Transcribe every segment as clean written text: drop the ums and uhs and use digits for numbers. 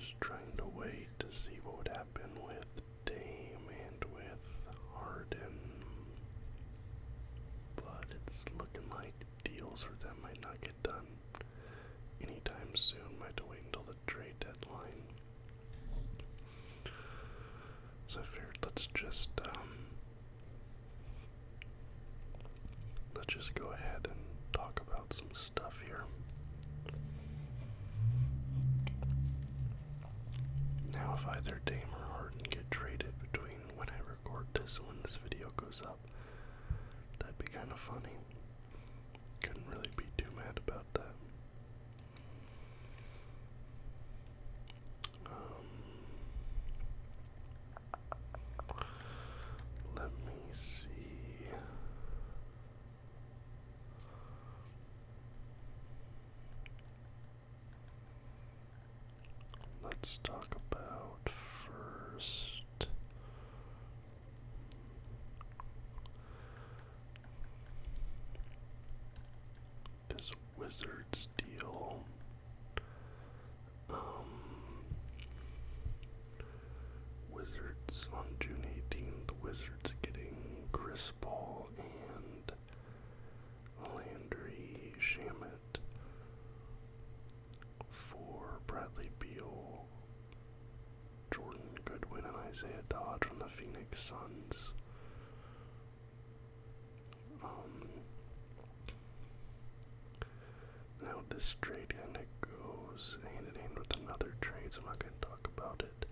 was trying to wait to see what would happen with Dame and with Harden, but it's looking like deals for them might not get done anytime soon. Might have to wait until the trade deadline. So I figured let's just go ahead and talk about some stuff here. Now, if either Dame or Harden get traded between when I record this and when this video goes up, that'd be kind of funny. Couldn't really be too mad about that. Let me see. Let's talk about first this Wizards deal. Wizards on June 18th, the Wizards getting Chris Paul and Landry Shamet for Bradley Beal, Jordan Goodwin, and Isaiah Dodd from the Phoenix Suns. Now this trade kind of goes hand in hand with another trade, so I'm not going to talk about it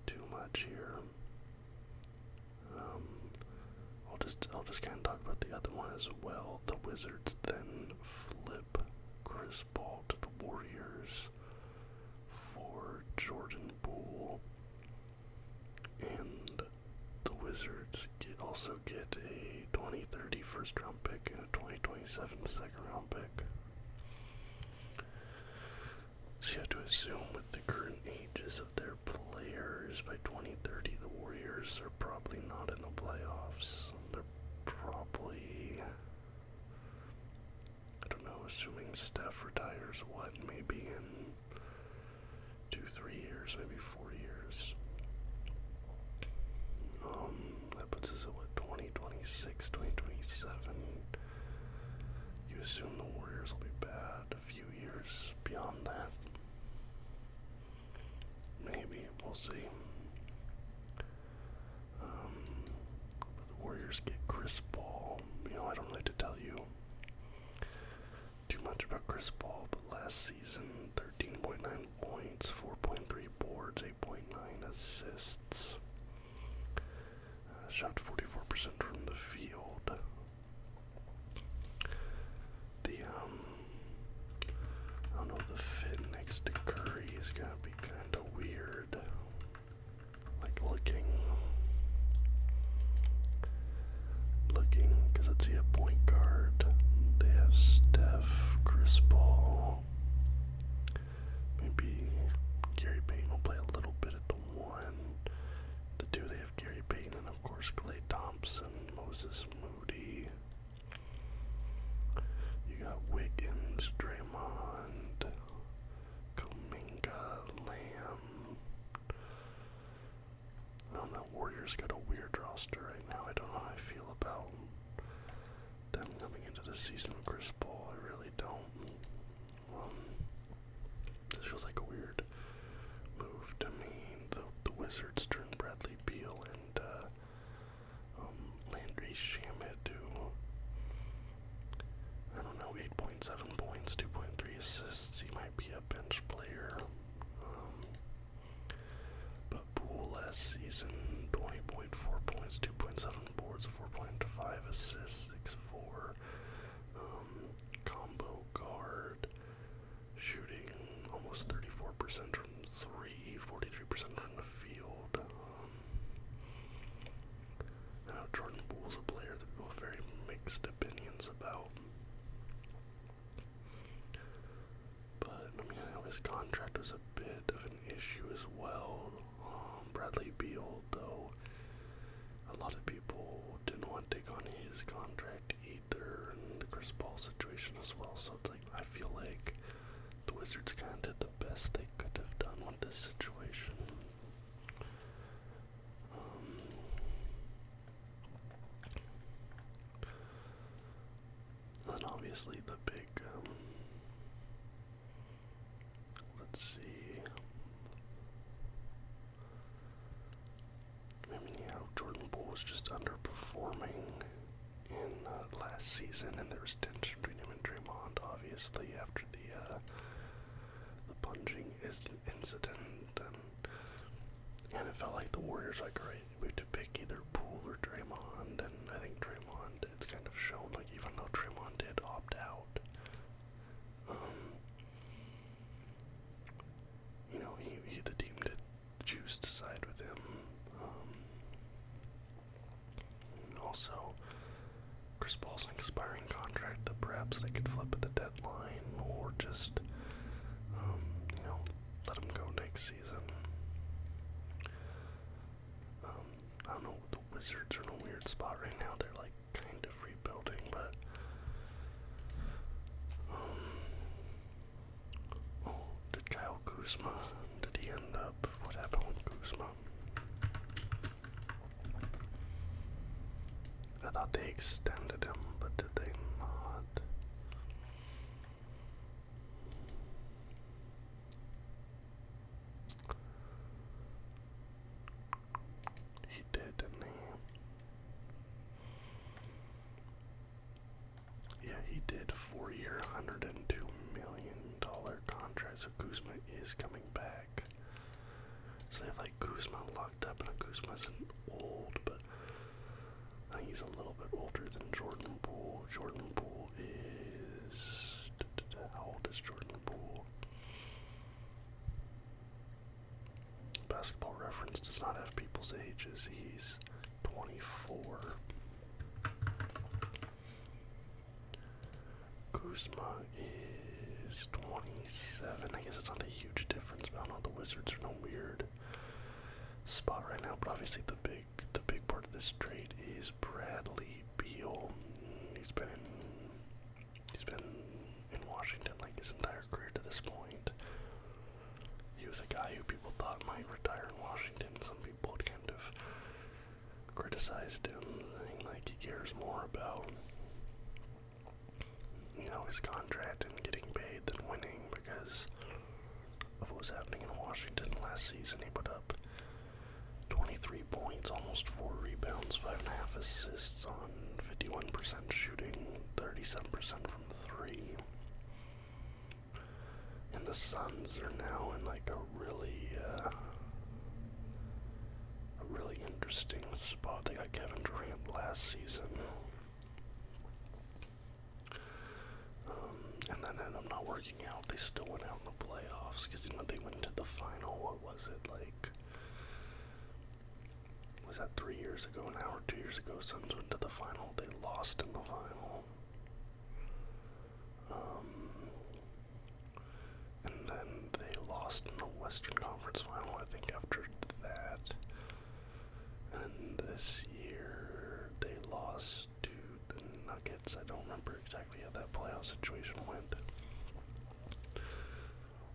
too much here. I'll just kind of talk about the other one as well. The Wizards then flip Chris Paul to the Warriors for Jordan Poole, and the Wizards also get a 2030 first round pick and a 2027 second round pick. So you have to assume with the current ages of their players, by 2030 the Warriors are probably not in the playoffs. They're probably, I don't know, assuming Steph retires, maybe in 2-3 years, maybe 4 years. That puts us at 2026, 2027. You assume the Warriors will be bad a few years beyond that. Maybe, we'll see. But the Warriors get Chris Paul. I don't like to tell you too much about Chris Paul, but last season, 13.9 points, 4.3 boards, 8.9 assists. Shot 44% from the field. I don't know, the fit next to Curry is gonna be kind of weird. Like looking, because let's see, a point guard. They have Steph, Chris Paul. Maybe Gary Payton will play a little bit at the 1. The 2, they have Gary Payton and of course Klay Thompson, Moses Moody. You got Wiggins, Draymond, Kuminga, Lamb. I don't know, Warriors got a weird roster right now. I don't know how I feel about them coming into the season with Chris Paul. I really don't. This feels like a weird move to me. The Wizards turned Bradley Beal and Landry Shamet to, I don't know, 8.7 points, 2.3 assists. He might be a bench player. But Poole last season, 20.4 points, 2.7 boards, 4.5 assists, 6'4". Combo guard, shooting almost 34% from 3, 43% from the field. I know Jordan Poole's a player that people have very mixed opinions about. But, I know his contract was a bit of an issue as well. Bradley Beal, though, a lot of people didn't want to take on his contract either, and the Chris Paul situation as well. So it's like, I feel like the Wizards kind of did the best they could have done with this situation. And then obviously the big, let's see. I mean, yeah, Jordan Poole was just underperforming in last season, and there was tension between him and Draymond, obviously, after the punching incident, and it felt like the Warriors like, alright, we have to pick either Poole or Draymond, and I think Draymond, it's kind of shown, like, even though Draymond did opt out, you know, the team did choose to side with him. Also, Chris Paul's an expiring contract that perhaps they could flip at the deadline, or just, you know, let him go next season. I don't know, the Wizards are in a weird spot right now. They're like kind of rebuilding, but did Kyle Kuzma, did he end up, what happened with Kuzma? I thought they extended him, but did they not? He did, didn't he? Yeah, he did. 4-year, $102 million contract, so Kuzma is coming back. So they have like Kuzma locked up, and Kuzma isn't old, but I think he's a little bit older than Jordan Poole. Jordan Poole is... How old is Jordan Poole? Basketball Reference does not have people's ages. He's 24. Kuzma is 27. I guess it's not a huge difference, but I don't know, the Wizards are in a weird spot right now. But obviously the big part of this trade is Bradley Beal. He's been in Washington like his entire career to this point. He was a guy who people thought might retire in Washington. Some people had kind of criticized him, saying like he cares more about, you know, his contract and getting paid than winning because of what was happening in Washington last season. He put up 23 points, almost 4 rebounds, 5.5 assists on 51% shooting, 37% from 3. And the Suns are now in like a really interesting spot. They got Kevin Durant last season. And then ended up not working out. They still went out in the playoffs because, you know, they went to the final. What was it, like? Was that 3 years ago now or 2 years ago? Suns went to the final. They lost in the final. And then they lost in the Western Conference final, I think, after that. And this year they lost to the Nuggets. I don't remember exactly how that playoff situation went.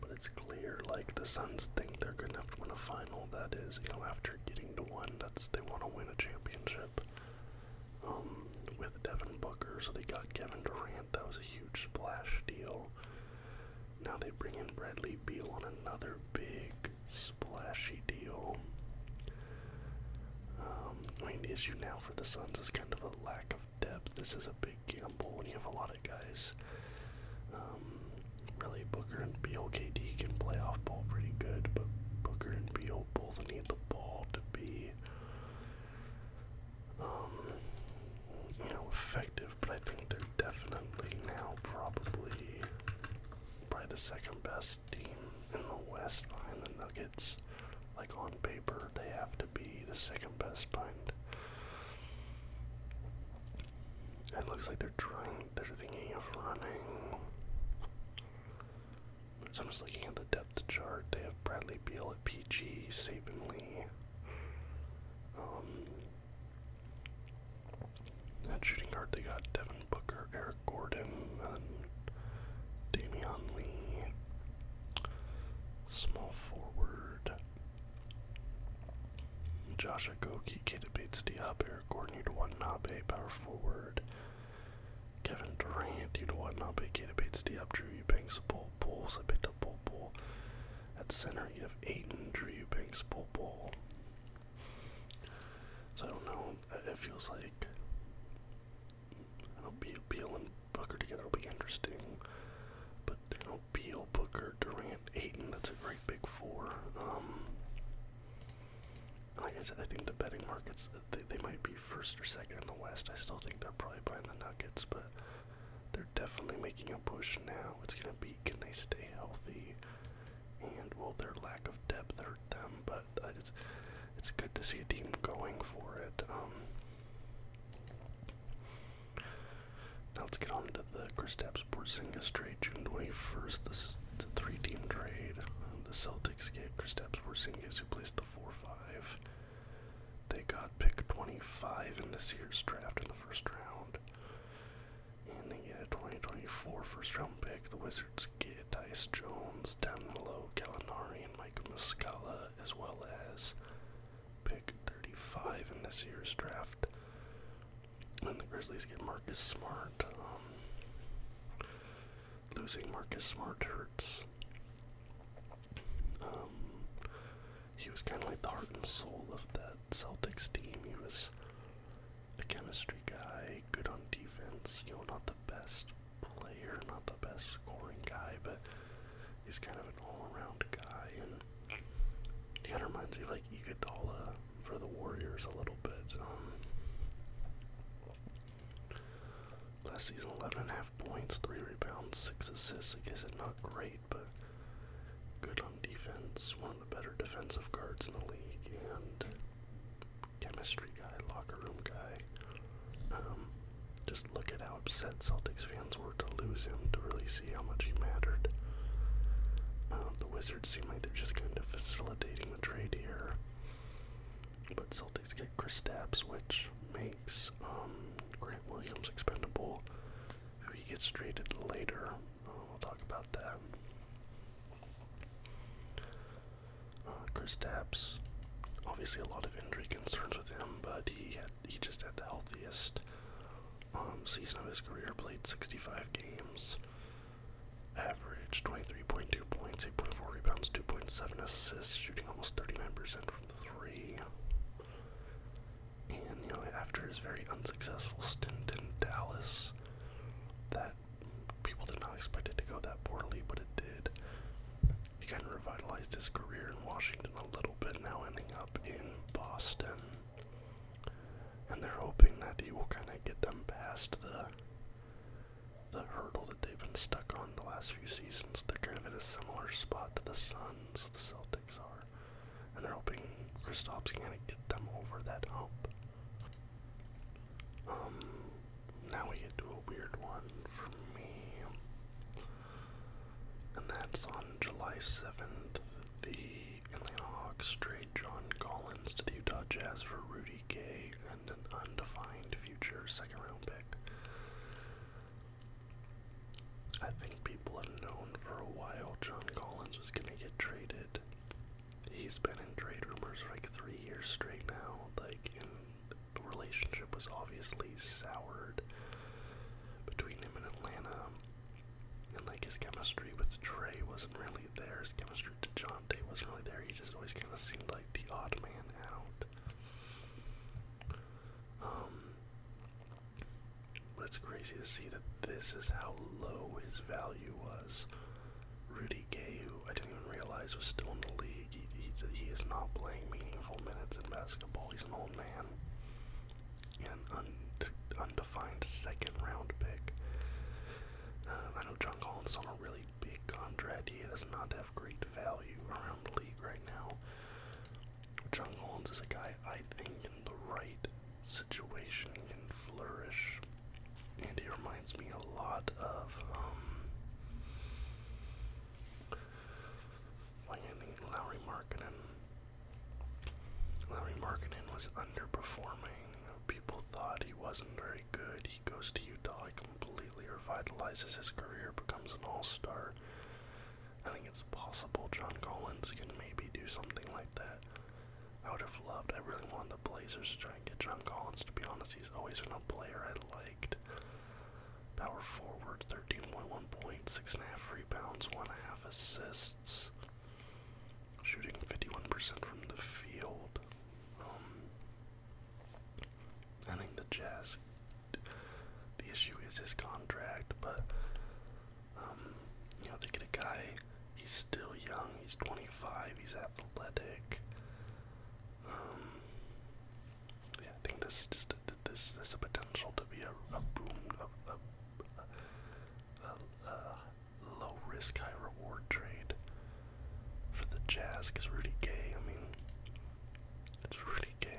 But it's clear, like, the Suns think they're gonna have to win a final. That is, you know, after getting to one, they want to win a championship. With Devin Booker, so they got Kevin Durant. That was a huge splash deal. Now they bring in Bradley Beal on another big splashy deal. I mean, the issue now for the Suns is kind of a lack of depth. This is a big gamble when you have a lot of guys. Really, Booker and Beal, KD can play off ball pretty good, but Booker and Beal both need the ball to be, you know, effective. But I think they're definitely now probably the second best team in the West behind the Nuggets. Like, on paper, they have to be the second best behind. It looks like they're thinking of running. So I'm just looking at the depth chart. They have Bradley Beal at PG, Saban Lee. At shooting guard, they got Devin Booker, Eric Gordon, and Damian Lee. Small forward, Josh Okogie, Keita Bates-Diop, Eric Gordon, Yuta Watanabe, power forward. Kevin Durant, Yuta Watanabe, Keita Bates-Diop, Drew Eubanks, Bol Bol. So I picked up Bol Bol. At center, you have Ayton, Drew Eubanks, Bol Bol. So I don't know. It feels like Beal and Booker together will be interesting. But Beal, Booker, Durant, Ayton. That's a great big four. Like I said, I think the betting markets, they might be first or second in the West. I still think they're probably behind the Nuggets, but they're definitely making a push now. It's going to be, can they stay healthy? And will their lack of depth hurt them? But it's good to see a team going for it. Now let's get on to the Kristaps Porzingis trade, June 21st. This is a 3-team trade. The Celtics get Kristaps Porzingis, who plays the 4-5. They got pick 25 in this year's draft in the first round. And they get a 2024 first-round pick. The Wizards get Tyus Jones, Danilo Gallinari, and Mike Muscala, as well as pick 35 in this year's draft. And the Grizzlies get Marcus Smart. Losing Marcus Smart hurts. He was kind of like the heart and soul of that Celtics team. He was a chemistry guy, good on defense, not the best player, not the best scoring guy, but he was kind of an all-around guy, and he kind of reminds me of like Iguodala for the Warriors a little bit. Last season, 11.5 points, 3 rebounds, 6 assists. I guess it's not great, but good on defense. One of the better defensive guards in the league, and chemistry guy, locker room guy. Just look at how upset Celtics fans were to lose him to really see how much he mattered. The Wizards seem like they're just kind of facilitating the trade here. But Celtics get Kristaps, which makes Grant Williams expendable, who he gets traded later. We'll talk about that. Kristaps, obviously a lot of injury concerns with him, but he just had the healthiest season of his career. Played 65 games, averaged 23.2 points, 8.4 rebounds, 2.7 assists, shooting almost 39% from the three. And after his very unsuccessful stint in Dallas, that people did not expect it to go that poorly, but it did. He kind of revitalized his career in Washington a little bit, now ending up in Boston. And they're hoping that he will kind of get them past the hurdle that they've been stuck on the last few seasons. They're kind of in a similar spot to the Suns, the Celtics are. And they're hoping Kristaps can kind of get them over that hump. Now we get to a weird one for me. And that's on July 7th, the Atlanta Hawks trade John Collins to the Utah Jazz for Rudy Gay and an undefined future second-round pick. I think people have known for a while John Collins was going to get traded. He's been in trade rumors for like 3 years straight now. The relationship was obviously soured between him and Atlanta. And his chemistry with Trey wasn't really there. His chemistry with DeJounte wasn't really there. He just always kind of seemed like the odd man out. But it's crazy to see that this is how low his value was. Rudy Gay, who I didn't even realize was still in the league, he is not playing meaningful minutes in basketball. He's an old man. And an undefined second-round pick. I know John Collins is on a really big contract. He does not have great value around the league right now. John Collins is a guy I think in the right situation can flourish. And he reminds me a lot of, Lauri Markkanen. Lauri Markkanen was underperforming. People thought he wasn't very good. He goes to Utah, he completely revitalizes his career, becomes an all-star. I think it's possible John Collins can maybe do something like that. I would have loved, I really wanted the Blazers to try and get John Collins, to be honest. He's always been a player I liked. Power forward, 13.1 points, 6.5 rebounds, 1.5 assists. Shooting 51% from the field. I think the Jazz, the issue is his contract, but, you know, they get a guy, he's still young, he's 25, he's athletic. Yeah, I think this is just, this has a potential to be a boom, a low risk, high reward trade for the Jazz, because Rudy Gay, I mean, it's Rudy Gay.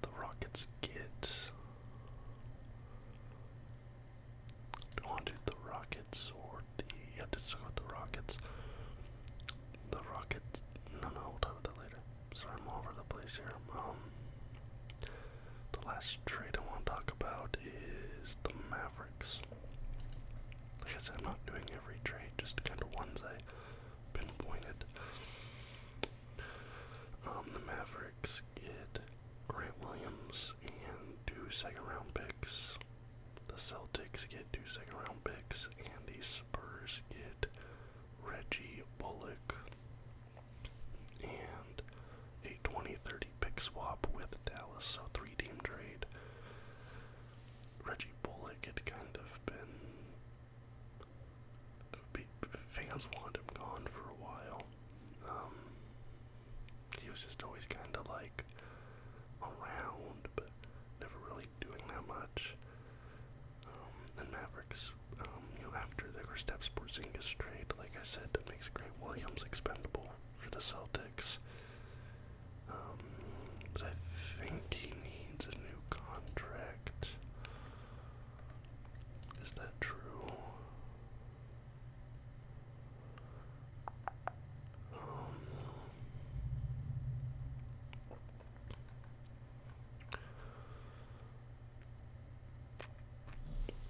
The Rockets get, do I want to do the Rockets or the, yeah, let's talk about the Rockets. The Rockets, no, we'll talk about that later. Sorry, I'm all over the place here. The last trade I want to talk about is the Mavericks. Like I said, I'm not doing every trade, just kind of ones I pinpointed. The Mavericks get Grant Williams and 2 second-round picks. The Celtics get 2 second-round picks, and the Spurs get Reggie Bullock and a 20-30 pick swap with Dallas, so 3-team trade. Reggie Bullock had kind of been, fans wanted him gone for a while. He was just always kind of like around, but never really doing that much. And Mavericks, you know, after the Kristaps Porzingis trade, like I said, that makes Grant Williams expendable for the Celtics. But I think he needs a new contract. Is that true?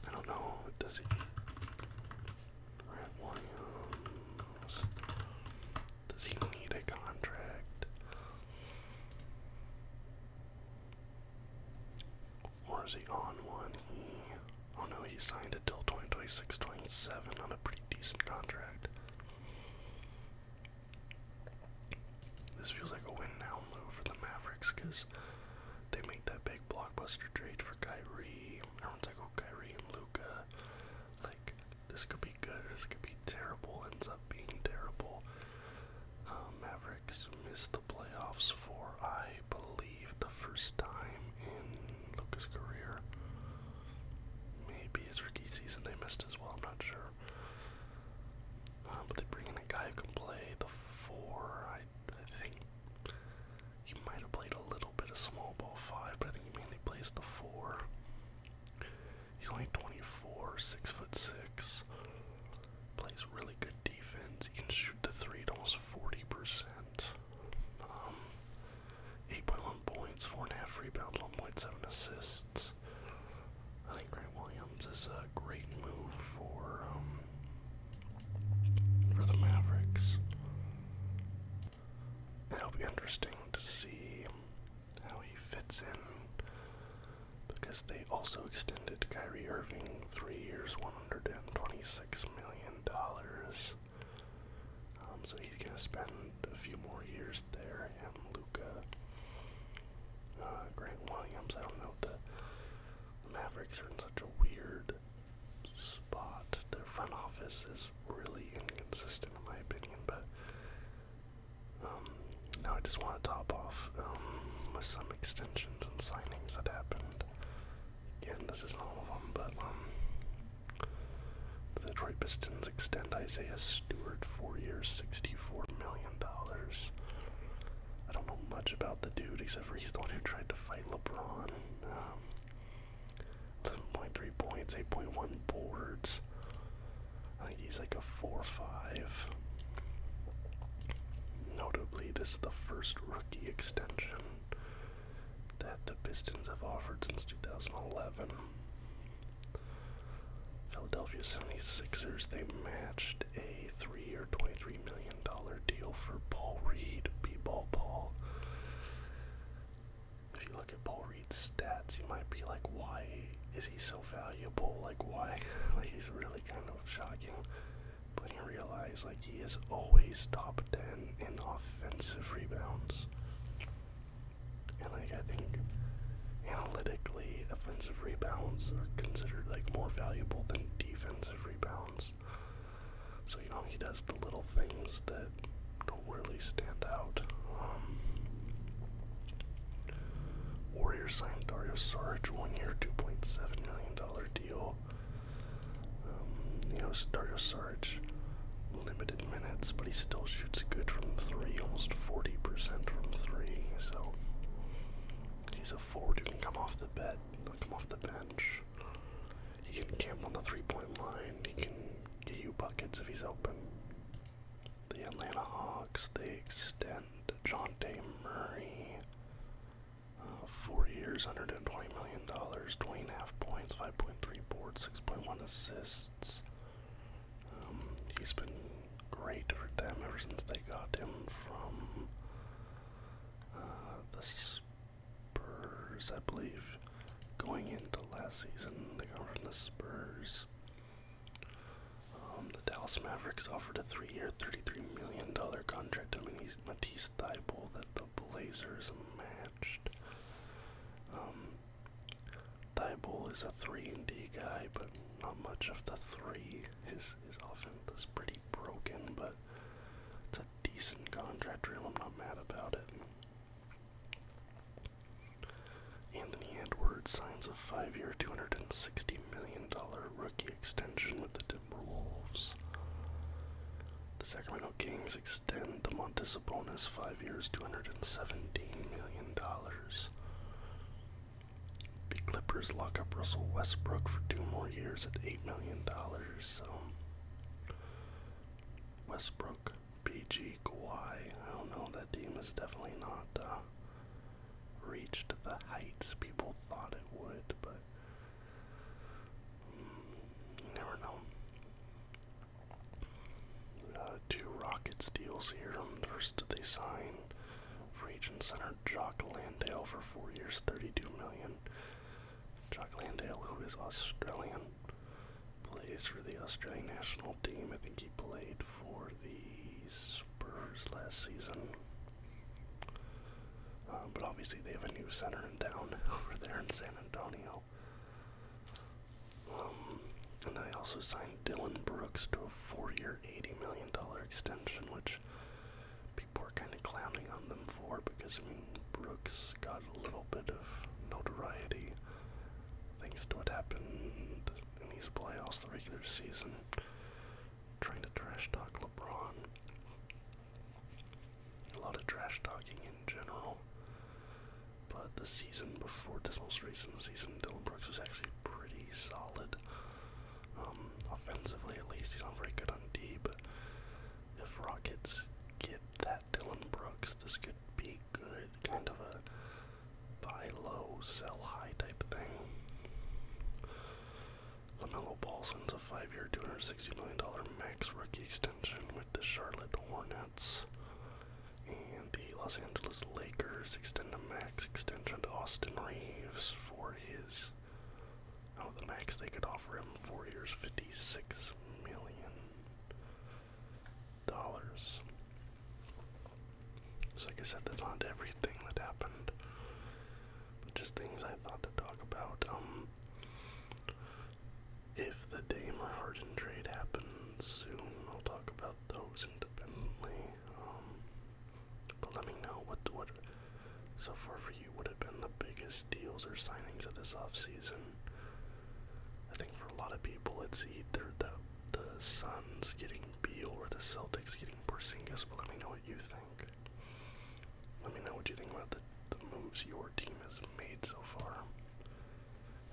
I don't know. Does he? Grant Williams. Does he need a contract? Or is he on one? Oh no, he signed it till 2026-27 on a pretty decent contract. This feels like a win now move for the Mavericks because they make that big blockbuster trade for Kyrie. Everyone's like, oh, Kyrie and Luka. Like, this could be good, this could be terrible, ends up being terrible. Mavericks missed the playoffs for, I believe, the first time in Luka's career. Maybe his rookie season they missed as well, I'm not sure. But they bring in a guy who can play the 4. I think he might have played a little bit of small ball 5, but I think he mainly plays the 4. He's only 24, 6'6", plays really good defense. He can shoot the 3 at almost 40%. 8.1 points, 4.5 rebounds, 1.7 assists. I think Grant Williams is a great move for the Mavericks. It'll be interesting to see how he fits in, because they also extended Kyrie Irving 3 years, $126 million. So he's gonna spend a few more years there. Him, Luka, Grant Williams. I don't know, the Mavericks are in such a weird spot. Their front office is really inconsistent in my opinion, but now I just want to top off with some extensions and signings that happened. Again, this isn't all of them, but the Detroit Pistons extend Isaiah Stewart 4 years, $64 million. I don't know much about the dude except for he's the one who tried to fight LeBron. 11.3 points, 8.1 boards. I think he's like a 4-5. Notably, this is the first rookie extension that the Pistons have offered since 2011. Philadelphia 76ers, they matched a or $23 million deal for Paul Reed, B-Ball Paul. If you look at Paul Reed's stats, you might be like, why is he so valuable? Like, why? Like, he's really kind of shocking. But you realize, like, he is always top 10 in offensive rebounds. And, like, I think analytically, offensive rebounds are considered, like, more valuable than defensive rebounds. So, you know, he does the little things that don't really stand out. Warriors signed Dario Saric, 1 year, $2.7 million deal. You know, Dario Saric, limited minutes, but he still shoots good from 3, almost 40% from 3, so he's a forward who can come off the bench. He can camp on the 3-point line, he can get you buckets if he's open. The Atlanta Hawks, they extend Jonte Murray, 4 years, $120 million, 20.5 points, 5.3 boards, 6.1 assists. He's been great for them ever since they got him from the Spurs, I believe. Going into last season, they got him from the Spurs. The Dallas Mavericks offered a 3-year, $33 million contract to Matisse Thybulle that the Blazers matched. Thybulle is a 3-and-D guy, but not much of the 3. His offense is pretty broken, but it's a decent contract for him. I'm not mad about it. Anthony Edwards signs a 5-year, $260 million rookie extension with the Timberwolves. The Sacramento Kings extend DeMontis Sabonis 5 years, $217 million. The Clippers lock up Russell Westbrook for 2 more years at $8 million. So Westbrook, PG, Kawhi. I don't know. That team has definitely not reached the heights people thought it would, but you never know. 2 Rockets deals here. First, they signed free agent center Jock Landale for 4 years, $32 million. Jock Landale, who is Australian, plays for the Australian national team. I think he played for the Spurs last season. But obviously they have a new center in town over there in San Antonio. And they also signed Dylan Brooks to a 4-year, $80 million extension, which people are kind of clowning on them for because, I mean, Brooks got a little bit of notoriety thanks to what happened in these playoffs, the regular season, trying to trash talk LeBron. A lot of trash talking in general. But the season before this most recent season, Dylan Brooks was actually pretty solid. Offensively, at least, he's not very good on D, but if Rockets get that Dylan Brooks, this could be good. Kind of a buy low, sell high type thing. LaMelo Ball signs a 5-year, $260 million max rookie extension with the Charlotte Hornets. And the Los Angeles Lakers extend a max extension to Austin Reeves for his, the max they could offer him, 4 years, $56 million. So like I said, that's not everything that happened, but just things I thought to talk about. If the Dame or Harden trade happens soon, I'll talk about those independently. But let me know what so far for you would have been the biggest deals or signings of this offseason. I think for a lot of people it's either the Suns getting Beal or the Celtics getting Porzingis, but let me know what you think. Let me know what you think about the moves your team has made so far.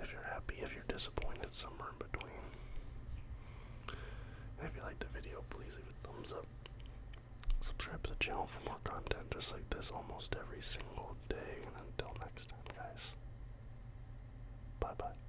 If you're happy, if you're disappointed, somewhere in between. And if you liked the video, please leave a thumbs up. Subscribe to the channel for more content just like this almost every single day. And until next time, guys. Bye-bye.